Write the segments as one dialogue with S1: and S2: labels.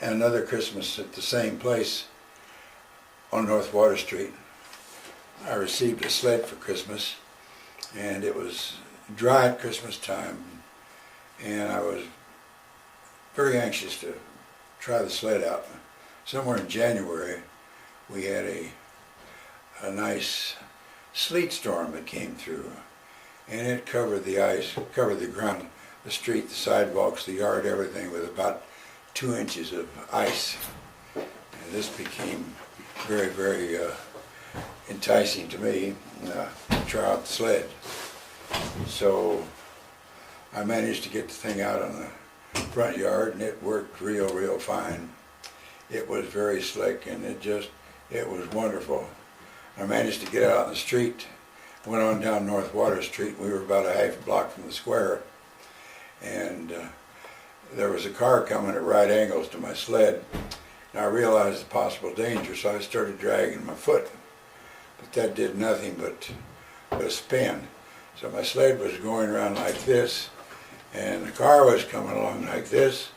S1: another Christmas at the same place on North Water Street. I received a sled for Christmas, and it was dry at Christmas time, and I was very anxious to try the sled out. Somewhere in January, we had a nice sleet storm that came through, and it covered the ice, covered the ground, the street, the sidewalks, the yard, everything with about 2 inches of ice. And this became very, very enticing to me to try out the sled. So I managed to get the thing out on the front yard, and it worked real fine. It was very slick, and it was wonderful. I managed to get out on the street, went on down North Water Street. We were about a half block from the square, and there was a car coming at right angles to my sled, and I realized the possible danger, so I started dragging my foot. But that did nothing but a spin. So my sled was going around like this, and the car was coming along like this,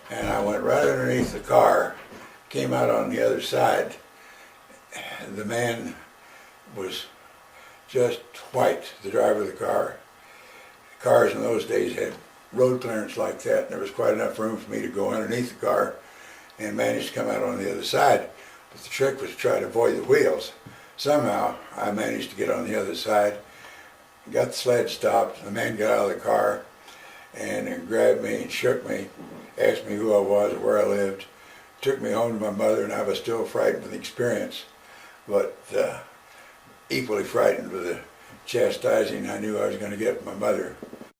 S1: and I went right underneath the car, came out on the other side. The man was just white, the driver of the car. Cars in those days had road clearance like that, and there was quite enough room for me to go underneath the car and manage to come out on the other side. But the trick was to try to avoid the wheels. Somehow I managed to get on the other side, got the sled stopped. The man got out of the car and grabbed me and shook me, asked me who I was, where I lived, took me home to my mother, and I was still frightened with the experience, but equally frightened with the chastising I knew I was going to get from my mother.